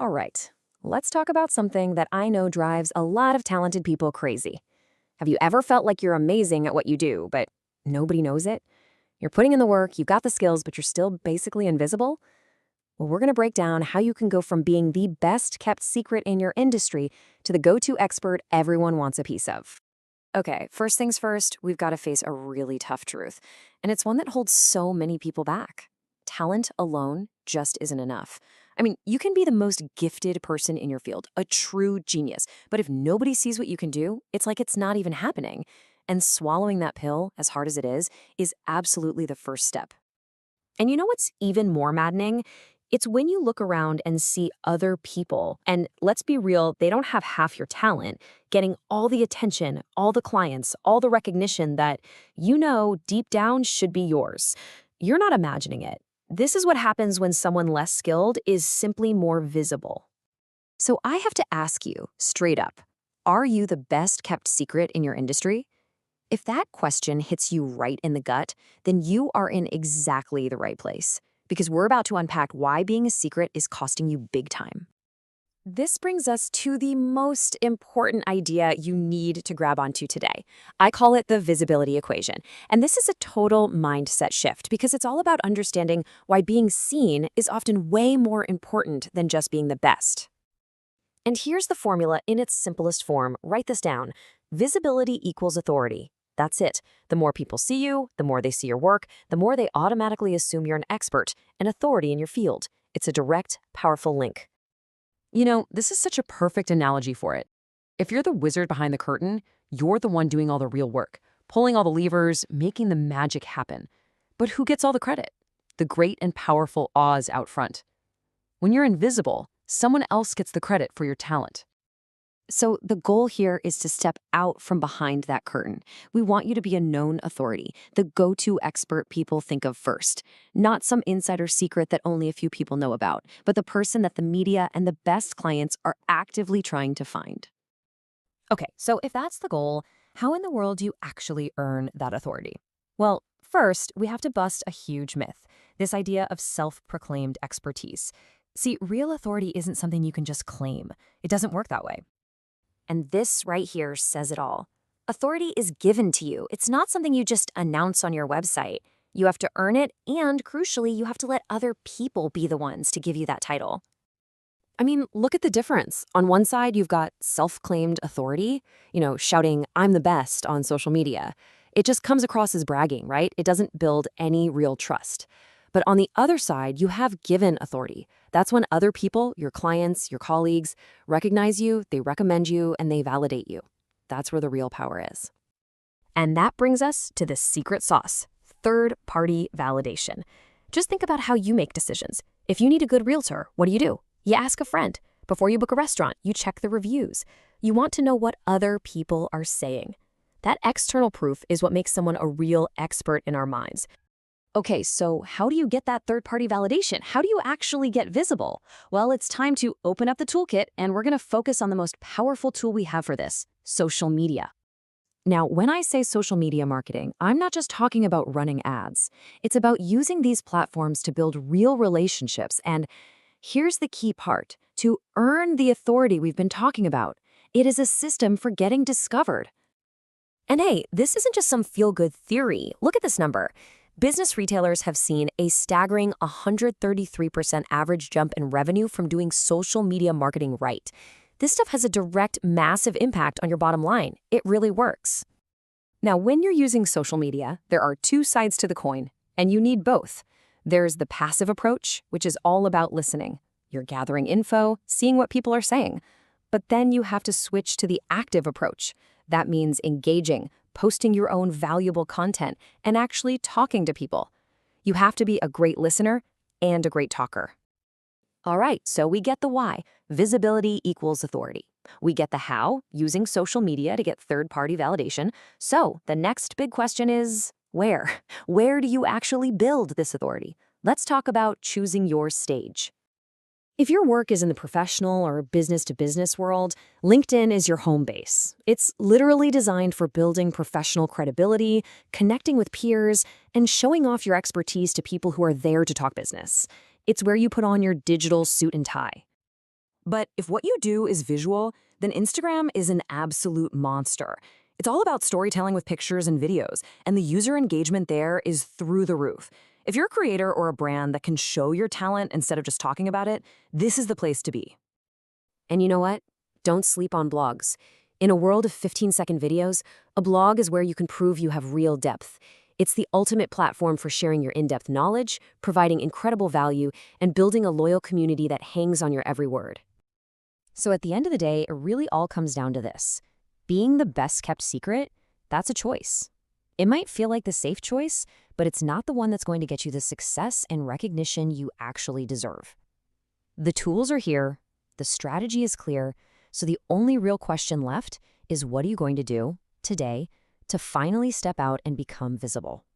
All right, let's talk about something that I know drives a lot of talented people crazy. Have you ever felt like you're amazing at what you do, but nobody knows it? You're putting in the work, you've got the skills, but you're still basically invisible? Well, we're going to break down how you can go from being the best kept secret in your industry to the go-to expert everyone wants a piece of. Okay, first things first, we've got to face a really tough truth, and it's one that holds so many people back. Talent alone just isn't enough. I mean, you can be the most gifted person in your field, a true genius, but if nobody sees what you can do, it's like it's not even happening. And swallowing that pill, as hard as it is absolutely the first step. And you know what's even more maddening? It's when you look around and see other people, and let's be real, they don't have half your talent, getting all the attention, all the clients, all the recognition that you know deep down should be yours. You're not imagining it. This is what happens when someone less skilled is simply more visible. So I have to ask you, straight up, are you the best kept secret in your industry? If that question hits you right in the gut, then you are in exactly the right place, because we're about to unpack why being a secret is costing you big time. This brings us to the most important idea you need to grab onto today. I call it the visibility equation. And this is a total mindset shift because it's all about understanding why being seen is often way more important than just being the best. And here's the formula in its simplest form. Write this down. Visibility equals authority. That's it. The more people see you, the more they see your work, the more they automatically assume you're an expert, an authority in your field. It's a direct, powerful link. You know, this is such a perfect analogy for it. If you're the wizard behind the curtain, you're the one doing all the real work, pulling all the levers, making the magic happen. But who gets all the credit? The great and powerful Oz out front. When you're invisible, someone else gets the credit for your talent. So the goal here is to step out from behind that curtain. We want you to be a known authority, the go-to expert people think of first. Not some insider secret that only a few people know about, but the person that the media and the best clients are actively trying to find. Okay, so if that's the goal, how in the world do you actually earn that authority? Well, first, we have to bust a huge myth, this idea of self-proclaimed expertise. See, real authority isn't something you can just claim. It doesn't work that way. And this right here says it all. Authority is given to you. It's not something you just announce on your website. You have to earn it, and crucially, you have to let other people be the ones to give you that title. I mean, look at the difference. On one side, you've got self-claimed authority, shouting, "I'm the best" on social media. It just comes across as bragging, right? It doesn't build any real trust. But on the other side, you have given authority. That's when other people, your clients, your colleagues, recognize you, they recommend you, and they validate you. That's where the real power is. And that brings us to the secret sauce, third-party validation. Just think about how you make decisions. If you need a good realtor, what do? You ask a friend. Before you book a restaurant, you check the reviews. You want to know what other people are saying. That external proof is what makes someone a real expert in our minds. Okay, so how do you get that third-party validation? How do you actually get visible? Well, it's time to open up the toolkit, and we're going to focus on the most powerful tool we have for this, social media. Now, when I say social media marketing, I'm not just talking about running ads. It's about using these platforms to build real relationships, and here's the key part, to earn the authority we've been talking about. It is a system for getting discovered. And hey, this isn't just some feel-good theory. Look at this number. Business retailers have seen a staggering 133% average jump in revenue from doing social media marketing right. This stuff has a direct, massive impact on your bottom line. It really works. Now, when you're using social media, there are two sides to the coin, and you need both. There's the passive approach, which is all about listening. You're gathering info, seeing what people are saying. But then you have to switch to the active approach. That means engaging, posting your own valuable content, and actually talking to people. You have to be a great listener and a great talker. All right, so we get the why. Visibility equals authority. We get the how, using social media to get third-party validation. So the next big question is, where? Where do you actually build this authority? Let's talk about choosing your stage. If your work is in the professional or business-to-business world, LinkedIn is your home base. It's literally designed for building professional credibility, connecting with peers, and showing off your expertise to people who are there to talk business. It's where you put on your digital suit and tie. But if what you do is visual, then Instagram is an absolute monster. It's all about storytelling with pictures and videos, and the user engagement there is through the roof. If you're a creator or a brand that can show your talent instead of just talking about it, this is the place to be. And you know what? Don't sleep on blogs. In a world of 15-second videos, a blog is where you can prove you have real depth. It's the ultimate platform for sharing your in-depth knowledge, providing incredible value, and building a loyal community that hangs on your every word. So at the end of the day, it really all comes down to this. Being the best-kept secret, that's a choice. It might feel like the safe choice, but it's not the one that's going to get you the success and recognition you actually deserve. The tools are here, the strategy is clear, so the only real question left is what are you going to do today to finally step out and become visible?